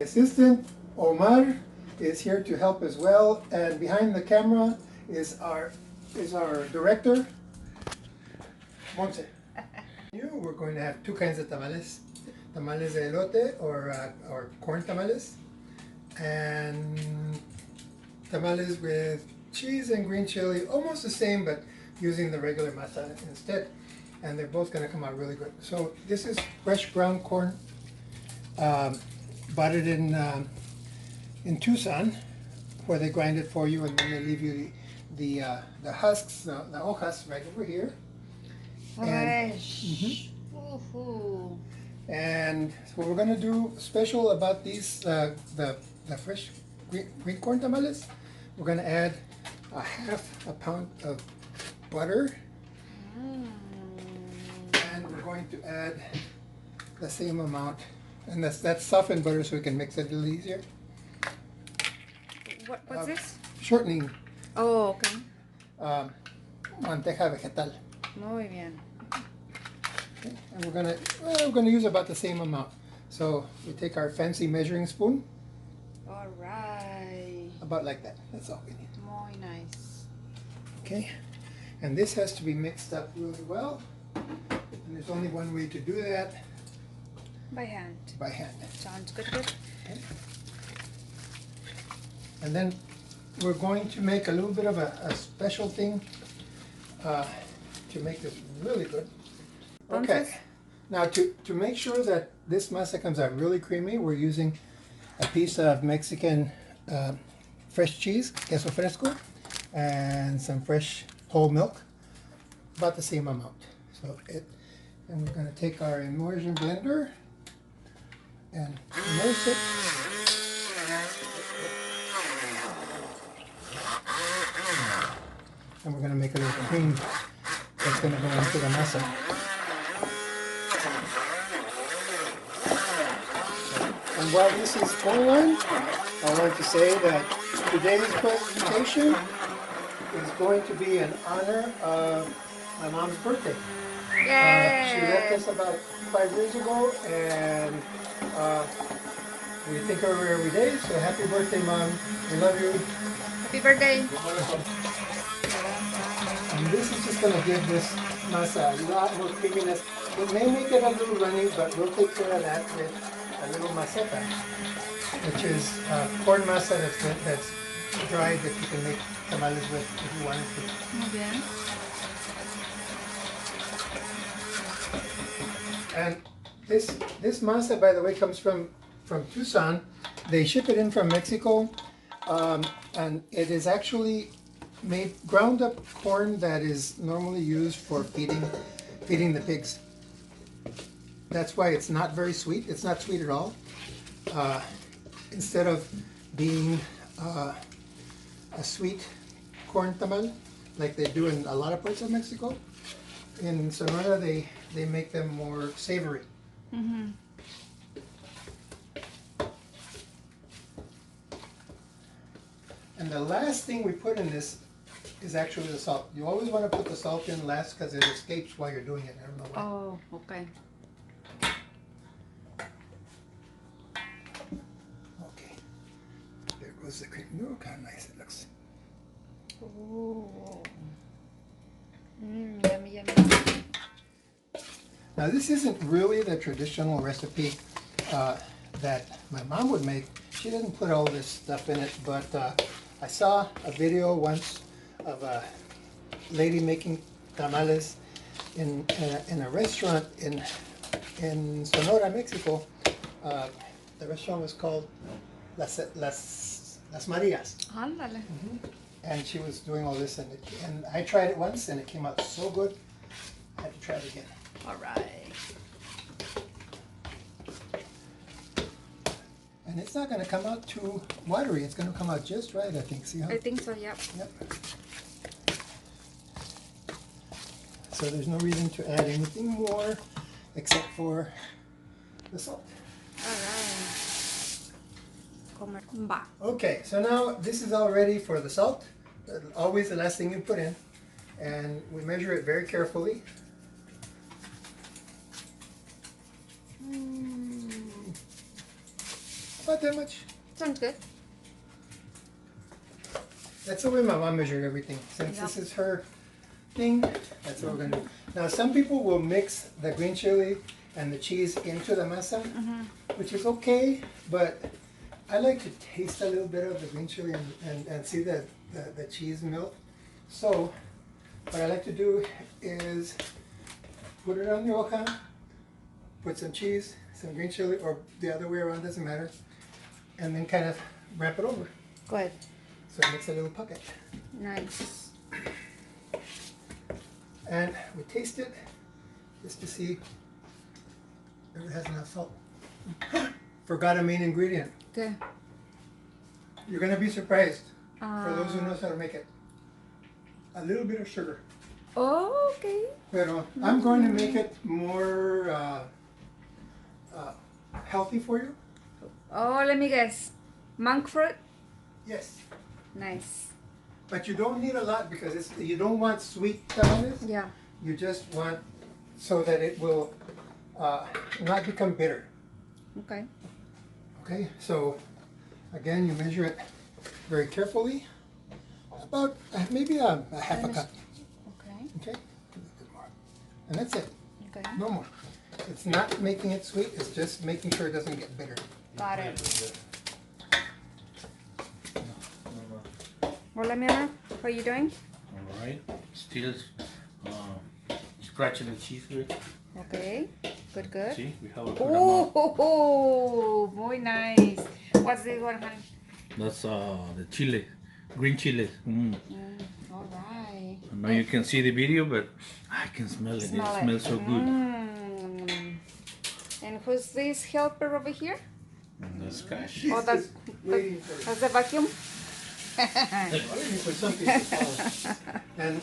Assistant Omar is here to help as well, and behind the camera is our director, Monse. We're going to have two kinds of tamales: tamales de elote or corn tamales, and tamales with cheese and green chili, almost the same, but using the regular masa instead. And they're both going to come out really good. So this is fresh ground corn. Bought it in Tucson, where they grind it for you, and then they leave you the husks, the hojas, right over here. Fresh. And so we're going to do special about these the fresh green corn tamales. We're going to add a half a pound of butter, and we're going to add the same amount. And that's softened butter, so we can mix it a little easier. What's this? Shortening. Oh, okay. Manteca vegetal. Muy bien. Okay. And we're gonna use about the same amount. So we take our fancy measuring spoon. All right. About like that. That's all we need. Muy nice. Okay. And this has to be mixed up really well. And there's only one way to do that. By hand. By hand. Sounds good. Okay. And then we're going to make a little bit of a special thing to make this really good. Okay. Now to make sure that this masa comes out really creamy, we're using a piece of Mexican fresh cheese, queso fresco, and some fresh whole milk, about the same amount. And we're going to take our immersion blender and immerse it. And we're going to make a little cream that's going to go into the masa. And while this is going on, I want to say that today's presentation is going to be in honor of my mom's birthday. She left us about 5 years ago, and we think of her every day. So happy birthday, Mom. We love you. Happy birthday. And this is just going to give this masa a lot more creaminess. It may make it a little runny, but we'll take care of that with a little maseta, which is corn masa that's dried that you can make tamales with if you wanted to. Muy bien. And this masa, by the way, comes from Tucson. They ship it in from Mexico, and it is actually made ground up corn that is normally used for feeding the pigs. That's why it's not very sweet. It's not sweet at all. Instead of being a sweet corn tamal like they do in a lot of parts of Mexico, in Sonora they make them more savory. Mm-hmm. And the last thing we put in this is actually the salt. You always want to put the salt in last because it escapes while you're doing it. I don't know why. Oh, okay. Okay. There goes the cream. Look how nice it looks. Oh. Yummy, yummy. Now this isn't really the traditional recipe that my mom would make. She didn't put all this stuff in it, but I saw a video once of a lady making tamales in a restaurant in Sonora, Mexico. The restaurant was called Las Marias. Ándale. And she was doing all this, and I tried it once, and it came out so good, I had to try it again. All right. And it's not going to come out too watery. It's going to come out just right, I think. See how? I think so, yep. Yep. So there's no reason to add anything more except for the salt. All right. Okay, so now this is all ready for the salt. Always the last thing you put in. And we measure it very carefully. Not that much. Sounds good. That's the way my mom measured everything. Since Yeah. this is her thing, that's what we're gonna do. Now, some people will mix the green chili and the cheese into the masa, which is okay, but I like to taste a little bit of the green chili and see the cheese melt. So, what I like to do is put it on the hoja, put some cheese, some green chili, or the other way around, doesn't matter, and then kind of wrap it over. Good. So it makes a little pocket. Nice. And we taste it just to see if it has enough salt. Forgot a main ingredient. Okay. You're gonna be surprised for those who Ah. knows how to make it. A little bit of sugar. Oh, okay. Pero I'm going to make it more healthy for you. Oh, let me guess. Monk fruit? Yes. Nice. But you don't need a lot because you don't want sweet tamales. Yeah. You just want so that it will not become bitter. Okay. Okay, so again, you measure it very carefully. About maybe a half a cup. Okay. Okay, a little bit more. And that's it. Okay. No more. It's not making it sweet. It's just making sure it doesn't get bitter. Got it. Hola, mi amor. What are you doing? All right, still scratching the cheese here. Okay. Good, good. See, we have a good amount. Oh, very nice. What's this one, honey? That's the chile, green chile. All right. Now you can see the video, but I can smell it. Smell It smells so good. And who's this helper over here? That's cash. Oh, that's Waiting for that's the vacuum. waiting for something to follow. And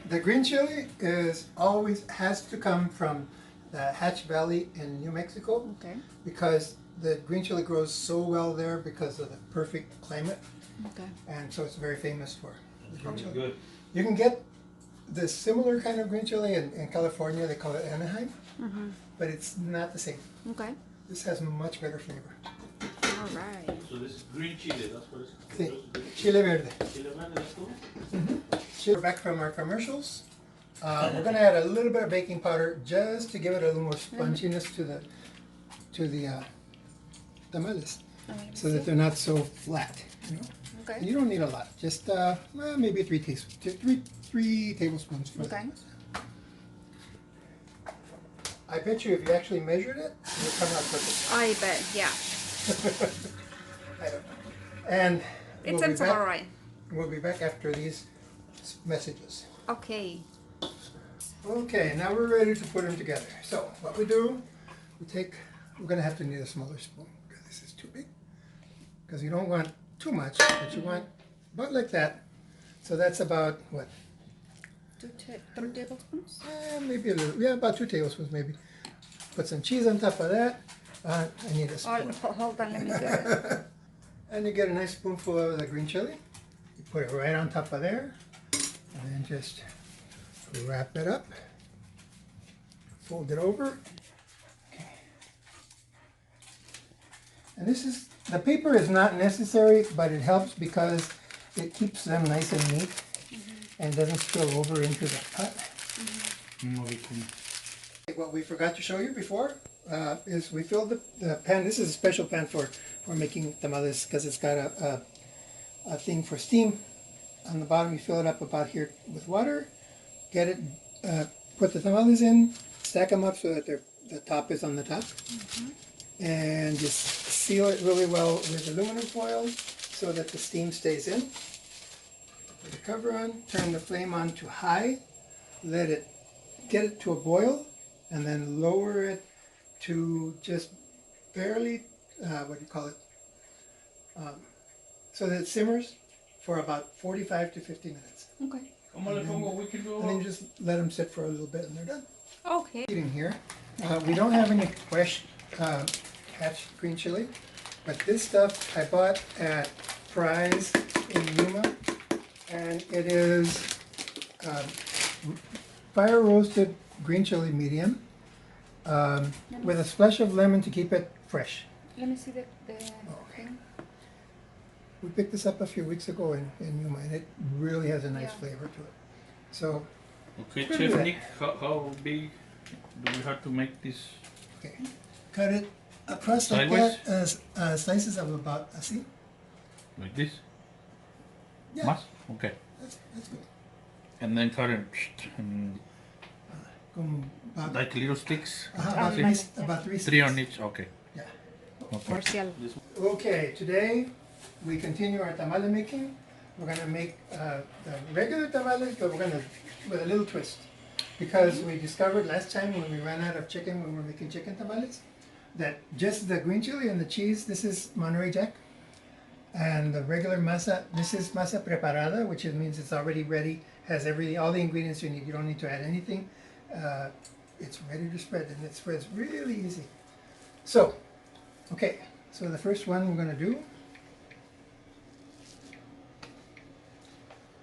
the green chili has to come from the Hatch Valley in New Mexico Okay. because the green chili grows so well there because of the perfect climate, Okay. and so it's very famous for the green chili. Good. You can get the similar kind of green chili in California. They call it Anaheim, but it's not the same. Okay. This has much better flavor. All right. So this is green chili. That's what it's Sí, called. chile verde. Chile verde, that's cool. We're back from our commercials. We're gonna add a little bit of baking powder just to give it a little more sponginess to the tamales, so that they're not so flat. You know? Okay. You don't need a lot. Just well, maybe three tablespoons. For Okay. I bet you if you actually measured it, it would come out perfect. I bet. Yeah. I don't know. And It we'll be sounds back. all right. We'll be back after these messages. Okay. Okay, now we're ready to put them together. So what we do, we're gonna have to need a smaller spoon because this is too big. Because you don't want too much, but you want about like that. So that's about what? 3 tablespoons. Maybe a little, yeah, about 2 tablespoons maybe. Put some cheese on top of that. I need a Oh, spoon. hold on. Let me get it. And you get a nice spoonful of the green chili. You put it right on top of there. And then just wrap it up. Fold it over. Okay. And the paper is not necessary, but it helps because it keeps them nice and neat and doesn't spill over into the pot. What we forgot to show you before is we filled the pan. This is a special pan for making tamales because it's got a thing for steam. On the bottom, you fill it up about here with water. Get it, put the tamales in, stack them up so that the top is on the top, and just seal it really well with aluminum foil so that the steam stays in. Put the cover on, turn the flame on to high, get it to a boil, and then lower it to just barely, so that it simmers for about 45 to 50 minutes. Okay. And then you just let them sit for a little bit and they're done. Okay. Eating here, we don't have any fresh Hatch green chili, but this stuff I bought at Fry's in Yuma, and it is fire roasted green chili medium with a splash of lemon to keep it fresh. Let me see the Okay. We picked this up a few weeks ago in Yuma, and it really has a nice flavor to it. So, Okay, Pretty Chef good. Nick, how big do we have to make this? okay, cut it across like Sideways? that as slices of about, see? Like this? Yeah, Mas? Okay. that's good. And then cut it and Como about, like little sticks? about, See? about three Three on sticks. each, okay. Yeah. Okay. Comercial. Okay, today we continue our tamale making. We're gonna make the regular tamales, but we're gonna, with a little twist. Because we discovered last time when we ran out of chicken, when we were making chicken tamales, that just the green chili and the cheese, this is Monterey Jack. And the regular masa, this is masa preparada, which means it's already ready, has all the ingredients you need. You don't need to add anything. It's ready to spread, and it spreads really easy. So, okay, so the first one we're gonna do,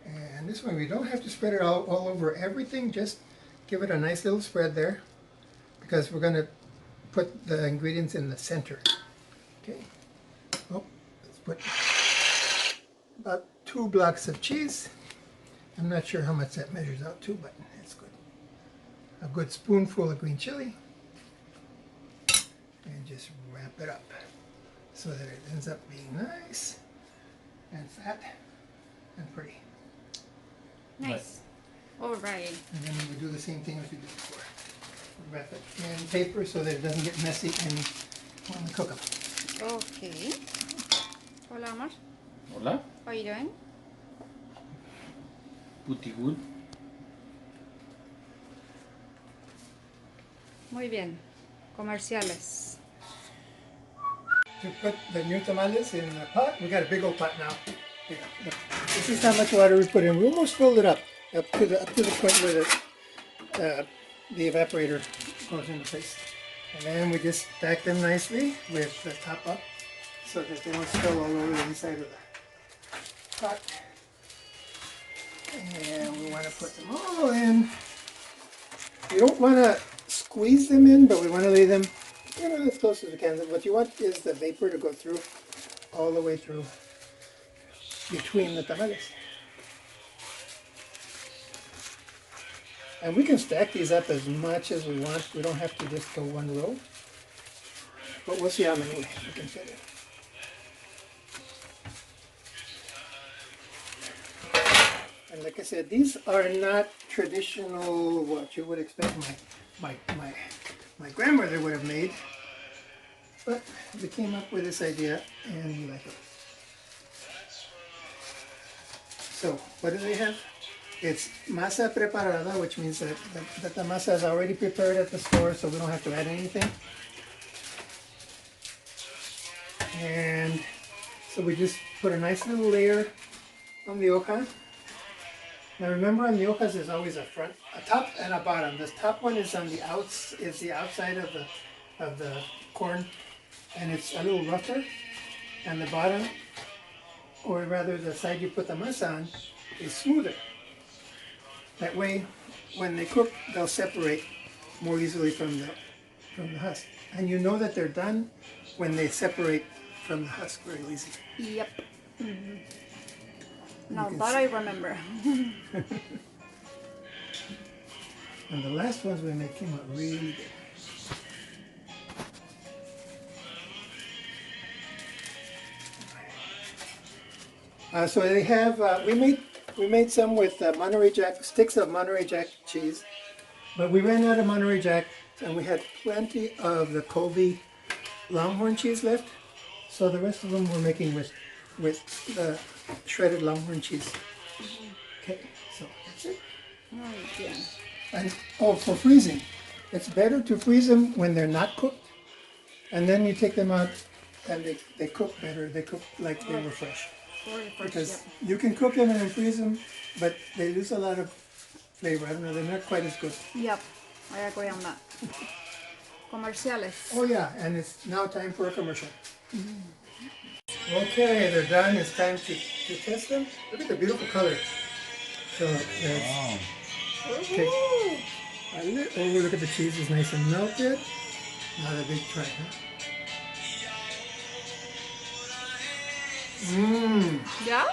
and this one we don't have to spread it all over everything, just give it a nice little spread there, because we're gonna put the ingredients in the center. Okay, oh, let's put about 2 blocks of cheese. I'm not sure how much that measures out to, but it's good. A good spoonful of green chili, and just wrap it up so that it ends up being nice and fat and pretty. Nice. All right. And then we do the same thing as we did before. Wrap it in paper so that it doesn't get messy when we cook them. Okay. Hola, amor. Hola? How are you doing? Pretty good. Muy bien. Comerciales. To put the new tamales in the pot, we got a big old pot now. Here, look. This is how much water we put in. We almost filled it up to the point where the evaporator goes into place. And then we just stack them nicely with the top up so that they don't spill all over the inside of the pot. And we want to put them all in. You don't want to squeeze them in, but we want to lay them, as close as we can. What you want is the vapor to go through, all the way through between the tamales. And we can stack these up as much as we want. We don't have to just go one row. But we'll see how many we can fit in. And like I said, these are not traditional, what you would expect my grandmother would have made. But we came up with this idea and we like it. So, what do they have? It's masa preparada, which means that the masa is already prepared at the store, so we don't have to add anything. And so we just put a nice little layer on the hoja. Now remember, on the hojas there's always a top and a bottom. This top one is on the outside of the corn, and it's a little rougher. And the bottom, or rather the side you put the masa on, is smoother. That way, when they cook, they'll separate more easily from the husk. And you know that they're done when they separate from the husk very easy. Yep. Mm-hmm. Now can that I remember. And the last ones we made came out really good. So they have, we made some with Monterey Jack, sticks of Monterey Jack cheese, but we ran out of Monterey Jack and we had plenty of the Colby Longhorn cheese left. So the rest of them we're making with the shredded Longhorn cheese. Okay, so that's it. Muy bien. And for freezing, it's better to freeze them when they're not cooked, and then you take them out and they cook better. They cook like they were fresh. Because you can cook them and then freeze them, but they lose a lot of flavor. I don't know, they're not quite as good. Yep. I agree on that. Comerciales. Oh yeah, and it's now time for a commercial. Okay, they're done. It's time to test them. Look at the beautiful color. So Wow. okay. Oh, look at the cheese is nice and melted. Not a big try, huh? Mmm. Yeah?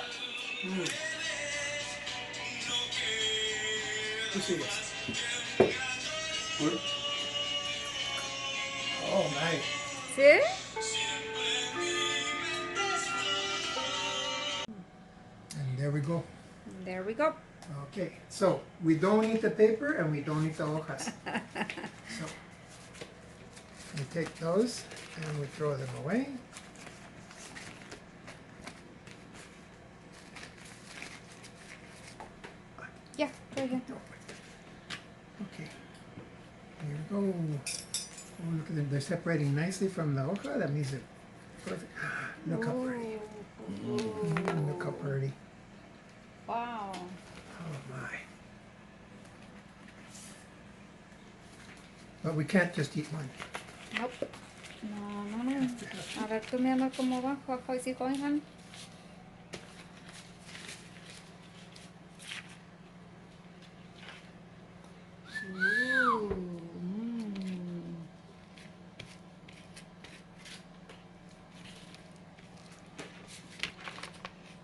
You see this? Good. Oh my. See? And there we go. There we go. Okay, so we don't eat the paper and we don't eat the hojas. So we take those and we throw them away. Yeah, right here. Okay, here we go. Oh, look at them, they're separating nicely from the hoja. That means they're perfect. Look how pretty. Look how pretty. Wow. Oh my. But we can't just eat one. Nope. No, no, no. A ver, tú mira cómo va. Hoy sí, Juan.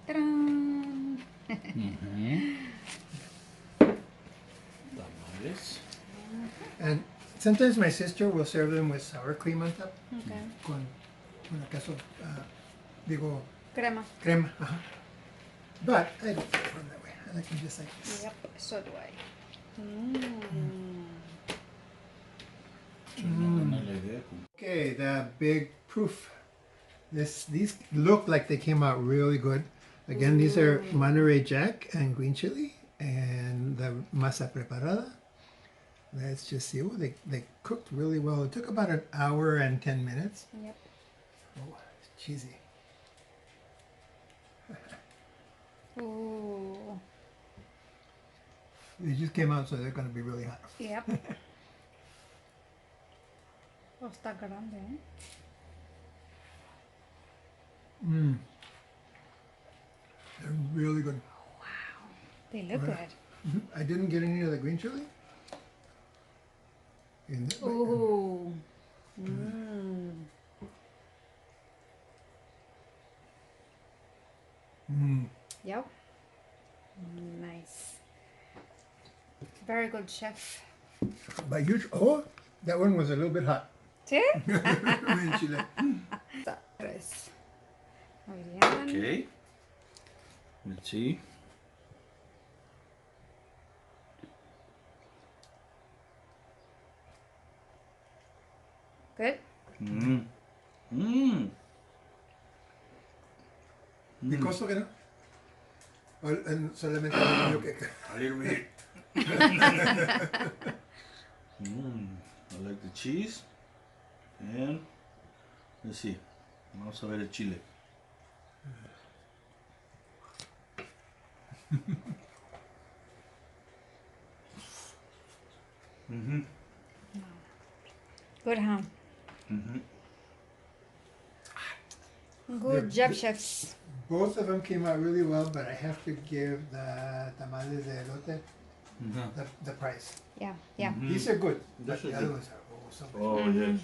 Ta-da! Tamales. And sometimes my sister will serve them with sour cream on top. Okay. Con acaso, digo, Crema. crema. But I don't like them that way. I like them just like this. Yep, so do I. Buena la idea. Okay, the big proof. These look like they came out really good. Again, these are Monterey Jack and green chili and the masa preparada. Let's just see. Oh, they cooked really well. It took about an hour and 10 minutes. Yep. Oh, it's cheesy. Ooh. They just came out, so they're going to be really hot. Yep. Oh, está grande, ¿eh? Mmm. They're really good. Wow. They look Right. good. I didn't get any of the green chili. In that way. Ooh. Mmm. Mm. Yep. Nice. Very good, chef. But you, oh, that one was a little bit hot. ¿Sí? Green chili. Tres. Muy bien. Okay. Let's see. Good. Mmm. Mmm. ¿Picoso que no? Solamente yo que... A little bit. I like the cheese. And let's see. Vamos a ver el chile. Good, huh? Good job, chefs. Both of them came out really well, but I have to give the tamales de elote the prize. Yeah, yeah. These are good, but These the are other good. ones are so Oh, yes.